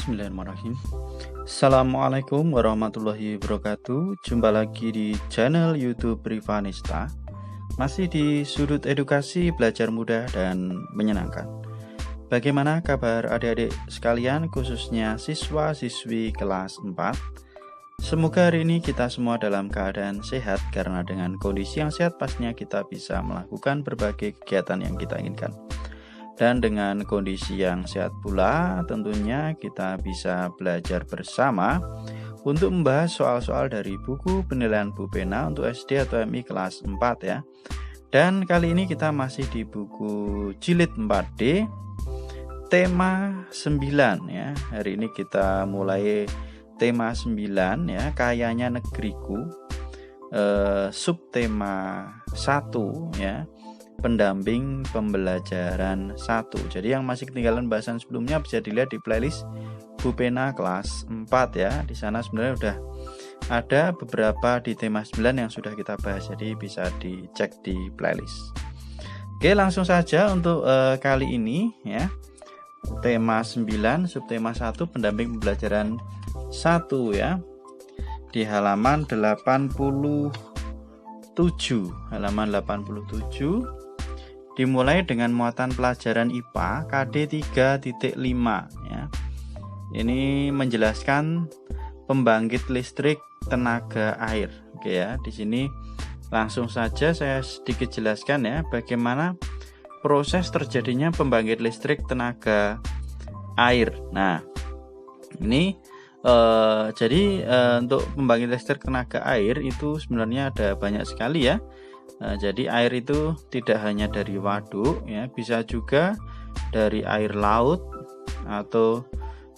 Bismillahirrahmanirrahim. Assalamualaikum warahmatullahi wabarakatuh. Jumpa lagi di channel YouTube Rivanista. Masih di sudut edukasi belajar mudah dan menyenangkan. Bagaimana kabar adik-adik sekalian, khususnya siswa-siswi kelas 4? Semoga hari ini kita semua dalam keadaan sehat, karena dengan kondisi yang sehat pastinya kita bisa melakukan berbagai kegiatan yang kita inginkan. Dan dengan kondisi yang sehat pula, tentunya kita bisa belajar bersama untuk membahas soal-soal dari buku penilaian Bu Pena untuk SD atau MI kelas 4 ya. Dan kali ini kita masih di buku jilid 4D, tema 9 ya. Hari ini kita mulai tema 9 ya, Kayanya Negeriku, subtema 1 ya. Pendamping pembelajaran 1. Jadi yang masih ketinggalan bahasan sebelumnya bisa dilihat di playlist Bu Pena kelas 4 ya. Di sana sebenarnya udah ada beberapa di tema 9 yang sudah kita bahas, jadi bisa dicek di playlist. Oke, langsung saja untuk kali ini ya. Tema 9, subtema 1, pendamping pembelajaran 1 ya. Di halaman 87. Halaman 87. Dimulai dengan muatan pelajaran IPA KD 3.5 ya. Ini menjelaskan pembangkit listrik tenaga air. Oke ya, di sini langsung saja saya sedikit jelaskan ya bagaimana proses terjadinya pembangkit listrik tenaga air. Nah, ini jadi untuk pembangkit listrik tenaga air itu sebenarnya ada banyak sekali ya. Jadi air itu tidak hanya dari waduk ya, bisa juga dari air laut atau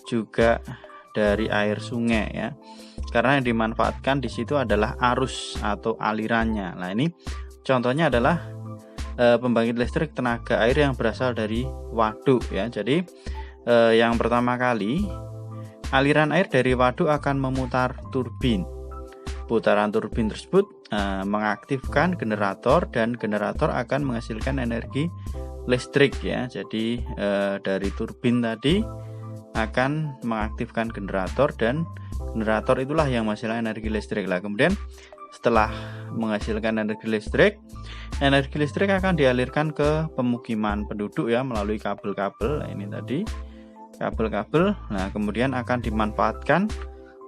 juga dari air sungai ya. Karena yang dimanfaatkan di situ adalah arus atau alirannya. Nah, ini contohnya adalah pembangkit listrik tenaga air yang berasal dari waduk ya. Jadi yang pertama kali, aliran air dari waduk akan memutar turbin. Putaran turbin tersebut mengaktifkan generator, dan generator akan menghasilkan energi listrik ya. Jadi dari turbin tadi akan mengaktifkan generator, dan generator itulah yang menghasilkan energi listrik. Lah kemudian setelah menghasilkan energi listrik akan dialirkan ke pemukiman penduduk ya melalui kabel-kabel. Nah, ini tadi kabel-kabel. Nah, kemudian akan dimanfaatkan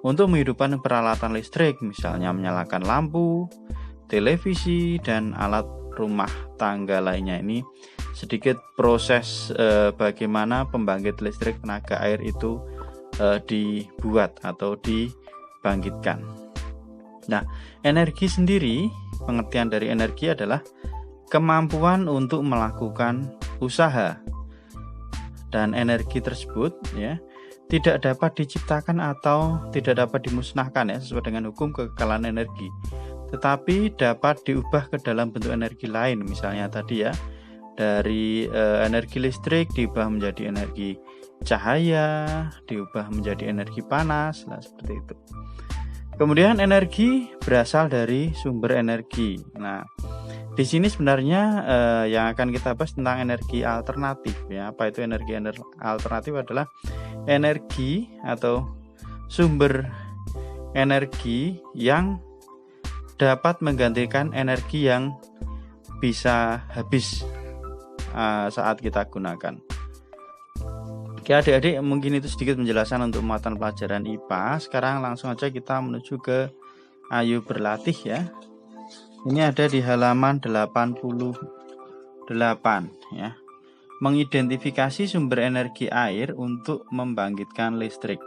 untuk menghidupkan peralatan listrik, misalnya menyalakan lampu, televisi, dan alat rumah tangga lainnya. Ini sedikit proses bagaimana pembangkit listrik tenaga air itu dibuat atau dibangkitkan. Nah, energi sendiri, pengertian dari energi adalah kemampuan untuk melakukan usaha. Dan energi tersebut ya tidak dapat diciptakan atau tidak dapat dimusnahkan ya sesuai dengan hukum kekekalan energi, tetapi dapat diubah ke dalam bentuk energi lain. Misalnya tadi ya, dari energi listrik diubah menjadi energi cahaya, diubah menjadi energi panas, nah seperti itu. Kemudian energi berasal dari sumber energi. Nah, di sini sebenarnya yang akan kita bahas tentang energi alternatif ya. Apa itu energi alternatif? Adalah energi atau sumber energi yang dapat menggantikan energi yang bisa habis saat kita gunakan. Oke adik-adik, mungkin itu sedikit penjelasan untuk muatan pelajaran IPA. Sekarang langsung aja kita menuju ke Ayo Berlatih ya. Ini ada di halaman 88 ya. Mengidentifikasi sumber energi air untuk membangkitkan listrik.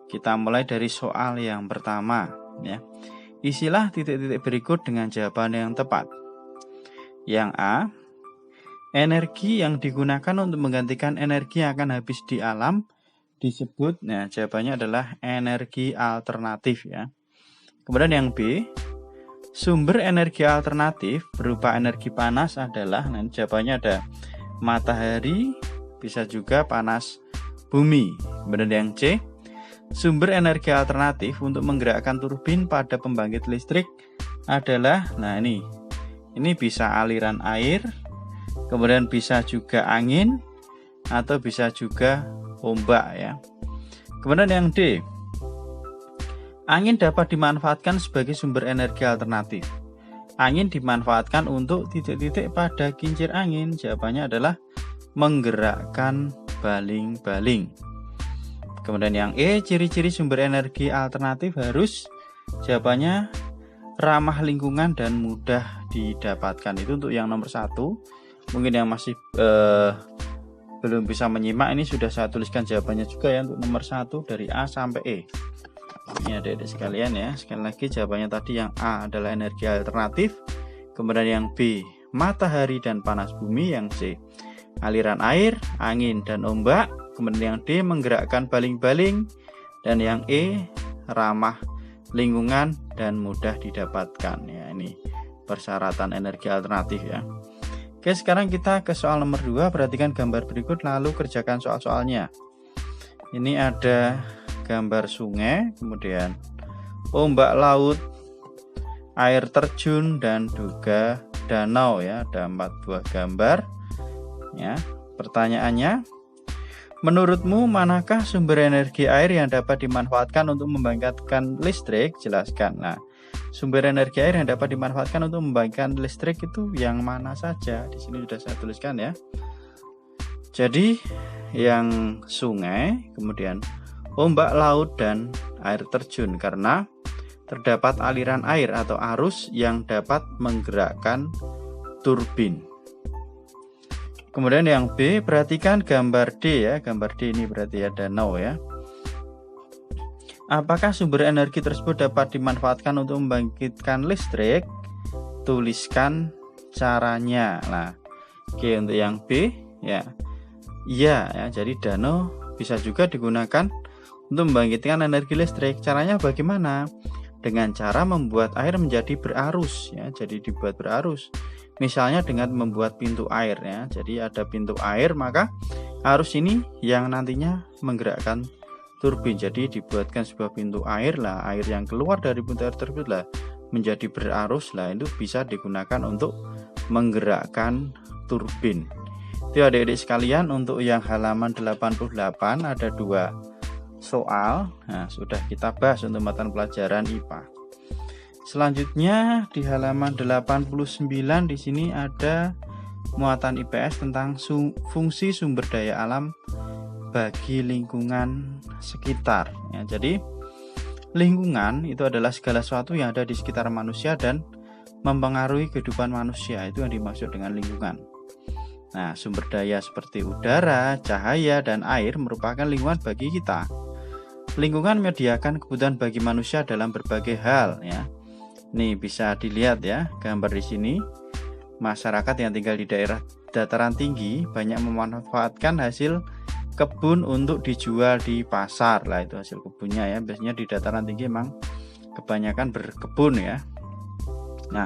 Kita mulai dari soal yang pertama ya. Isilah titik-titik berikut dengan jawaban yang tepat. Yang A, energi yang digunakan untuk menggantikan energi yang akan habis di alam disebut, nah jawabannya adalah energi alternatif ya. Kemudian yang B, sumber energi alternatif berupa energi panas adalah, nah jawabannya ada matahari, bisa juga panas bumi. Kemudian yang C, sumber energi alternatif untuk menggerakkan turbin pada pembangkit listrik adalah, nah ini bisa aliran air, kemudian bisa juga angin, atau bisa juga ombak ya. Kemudian yang D, angin dapat dimanfaatkan sebagai sumber energi alternatif. Angin dimanfaatkan untuk titik-titik pada kincir angin. Jawabannya adalah menggerakkan baling-baling. Kemudian yang E, ciri-ciri sumber energi alternatif harus, jawabannya ramah lingkungan dan mudah didapatkan. Itu untuk yang nomor 1. Mungkin yang masih belum bisa menyimak, ini sudah saya tuliskan jawabannya juga ya untuk nomor 1 dari A sampai E. Ini adik-adik sekalian ya. Sekali lagi jawabannya tadi yang A adalah energi alternatif. Kemudian yang B, matahari dan panas bumi. Yang C, aliran air, angin dan ombak. Kemudian yang D, menggerakkan baling-baling. Dan yang E, ramah lingkungan dan mudah didapatkan. Ya, ini persyaratan energi alternatif ya. Oke, sekarang kita ke soal nomor 2. Perhatikan gambar berikut lalu kerjakan soal-soalnya. Ini ada gambar sungai, kemudian ombak laut, air terjun, dan juga danau ya. Ada 4 buah gambar. Ya, pertanyaannya, menurutmu manakah sumber energi air yang dapat dimanfaatkan untuk membangkitkan listrik? Jelaskan. Nah, sumber energi air yang dapat dimanfaatkan untuk membangkitkan listrik itu yang mana saja? Di sini sudah saya tuliskan ya. Jadi yang sungai, kemudian ombak laut dan air terjun, karena terdapat aliran air atau arus yang dapat menggerakkan turbin. Kemudian yang B, perhatikan gambar D ya. Gambar D ini berarti ya danau ya. Apakah sumber energi tersebut dapat dimanfaatkan untuk membangkitkan listrik? Tuliskan caranya. Nah, oke, untuk yang B ya. Iya ya, jadi danau bisa juga digunakan untuk membangkitkan energi listrik. Caranya bagaimana? Dengan cara membuat air menjadi berarus ya. Jadi dibuat berarus. Misalnya dengan membuat pintu air ya. Jadi ada pintu air, maka arus ini yang nantinya menggerakkan turbin. Jadi dibuatkan sebuah pintu air lah, air yang keluar dari pintu air tersebut lah menjadi berarus lah, itu bisa digunakan untuk menggerakkan turbin. Itu adik-adik sekalian, untuk yang halaman 88 ada 2 soal. Nah, sudah kita bahas untuk mata pelajaran IPA. Selanjutnya di halaman 89 di sini ada muatan IPS tentang fungsi sumber daya alam bagi lingkungan sekitar ya. Jadi lingkungan itu adalah segala sesuatu yang ada di sekitar manusia dan mempengaruhi kehidupan manusia, itu yang dimaksud dengan lingkungan. Nah, sumber daya seperti udara, cahaya, dan air merupakan lingkungan bagi kita. Lingkungan menyediakan kebutuhan bagi manusia dalam berbagai hal ya. Nih bisa dilihat ya gambar di sini. Masyarakat yang tinggal di daerah dataran tinggi banyak memanfaatkan hasil kebun untuk dijual di pasar lah, itu hasil kebunnya ya. Biasanya di dataran tinggi memang kebanyakan berkebun ya. Nah,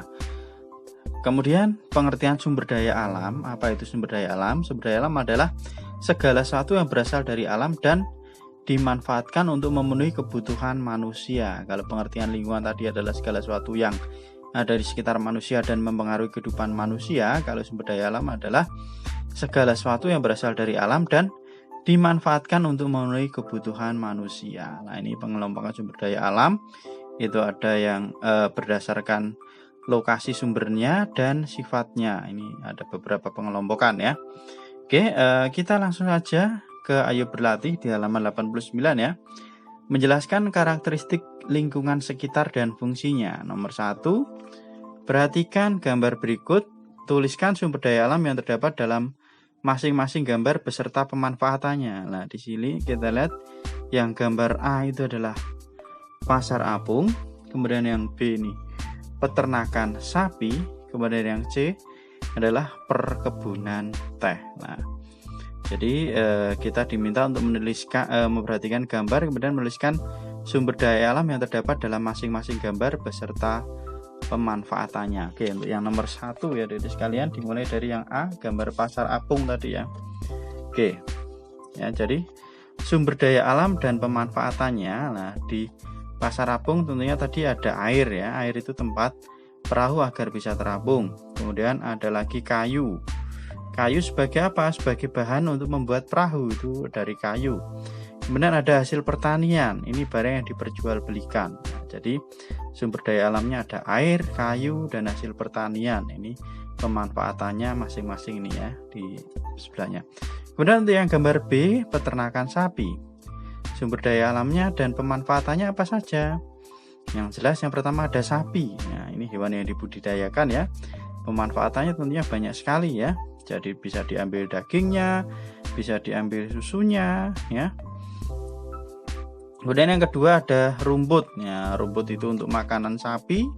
kemudian pengertian sumber daya alam. Apa itu sumber daya alam? Sumber daya alam adalah segala sesuatu yang berasal dari alam dan dimanfaatkan untuk memenuhi kebutuhan manusia. Kalau pengertian lingkungan tadi adalah segala sesuatu yang ada di sekitar manusia dan mempengaruhi kehidupan manusia, kalau sumber daya alam adalah segala sesuatu yang berasal dari alam dan dimanfaatkan untuk memenuhi kebutuhan manusia. Nah, ini pengelompokan sumber daya alam. Itu ada yang berdasarkan lokasi sumbernya dan sifatnya. Ini ada beberapa pengelompokan ya. Oke, kita langsung saja ke Ayo Berlatih di halaman 89 ya. Menjelaskan karakteristik lingkungan sekitar dan fungsinya. Nomor 1, perhatikan gambar berikut. Tuliskan sumber daya alam yang terdapat dalam masing-masing gambar beserta pemanfaatannya. Nah, di sini kita lihat yang gambar A itu adalah pasar apung, kemudian yang B ini peternakan sapi, kemudian yang C adalah perkebunan teh. Nah, jadi kita diminta untuk menuliskan, memperhatikan gambar, kemudian menuliskan sumber daya alam yang terdapat dalam masing-masing gambar beserta pemanfaatannya. Oke, untuk yang nomor 1 ya adik-adik sekalian, dimulai dari yang A, gambar pasar apung tadi ya. Oke ya, jadi sumber daya alam dan pemanfaatannya. Nah, di pasar apung tentunya tadi ada air ya. Air itu tempat perahu agar bisa terapung. Kemudian ada lagi kayu. Kayu sebagai apa? Sebagai bahan untuk membuat perahu, itu dari kayu. Kemudian ada hasil pertanian, ini barang yang diperjualbelikan. Nah, jadi sumber daya alamnya ada air, kayu, dan hasil pertanian. Ini pemanfaatannya masing-masing ini ya di sebelahnya. Kemudian untuk yang gambar B, peternakan sapi. Sumber daya alamnya dan pemanfaatannya apa saja? Yang jelas yang pertama ada sapi. Nah, ini hewan yang dibudidayakan ya. Pemanfaatannya tentunya banyak sekali ya. Jadi bisa diambil dagingnya, bisa diambil susunya ya. Kemudian yang kedua ada rumput. Ya, rumput itu untuk makanan sapi.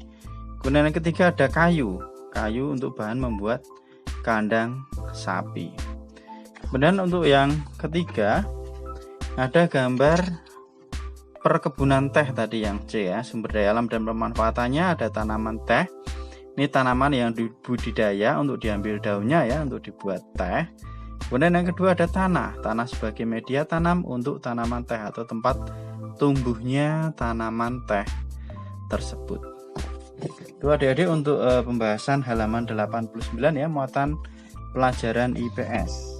Kemudian yang ketiga ada kayu. Kayu untuk bahan membuat kandang sapi. Kemudian untuk yang ketiga ada gambar perkebunan teh tadi yang C ya. Sumber daya alam dan pemanfaatannya ada tanaman teh. Ini tanaman yang dibudidaya untuk diambil daunnya ya, untuk dibuat teh. Kemudian yang kedua ada tanah. Tanah sebagai media tanam untuk tanaman teh atau tempat tumbuhnya tanaman teh tersebut. Itu adik-adik untuk pembahasan halaman 89 ya, muatan pelajaran IPS.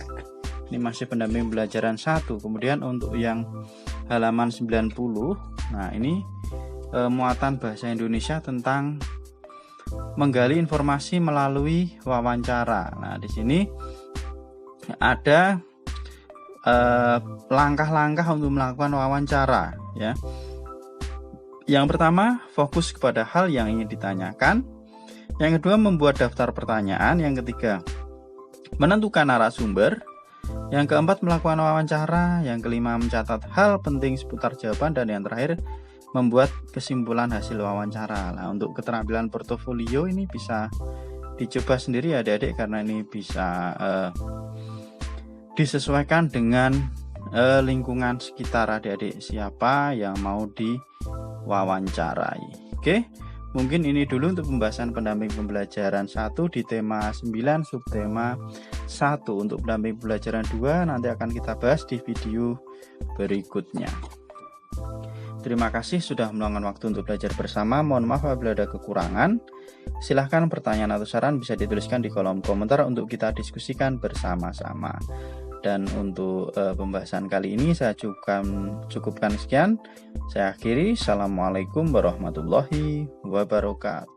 Ini masih pendamping pembelajaran 1. Kemudian untuk yang halaman 90, nah ini muatan bahasa Indonesia tentang menggali informasi melalui wawancara. Nah, di sini ada langkah-langkah untuk melakukan wawancara ya. Yang pertama, fokus kepada hal yang ingin ditanyakan. Yang kedua, membuat daftar pertanyaan. Yang ketiga, menentukan narasumber. Yang keempat, melakukan wawancara. Yang kelima, mencatat hal penting seputar jawaban. Dan yang terakhir, membuat kesimpulan hasil wawancara. Nah, untuk keterampilan portofolio ini bisa dicoba sendiri ya adik-adik, karena ini bisa disesuaikan dengan lingkungan sekitar adik-adik siapa yang mau diwawancarai. Oke, mungkin ini dulu untuk pembahasan pendamping pembelajaran 1 di tema 9 subtema 1. Untuk pendamping pembelajaran 2 nanti akan kita bahas di video berikutnya. Terima kasih sudah meluangkan waktu untuk belajar bersama. Mohon maaf apabila ada kekurangan. Silahkan pertanyaan atau saran bisa dituliskan di kolom komentar untuk kita diskusikan bersama-sama. Dan untuk pembahasan kali ini saya cukupkan sekian. Saya akhiri. Assalamualaikum warahmatullahi wabarakatuh.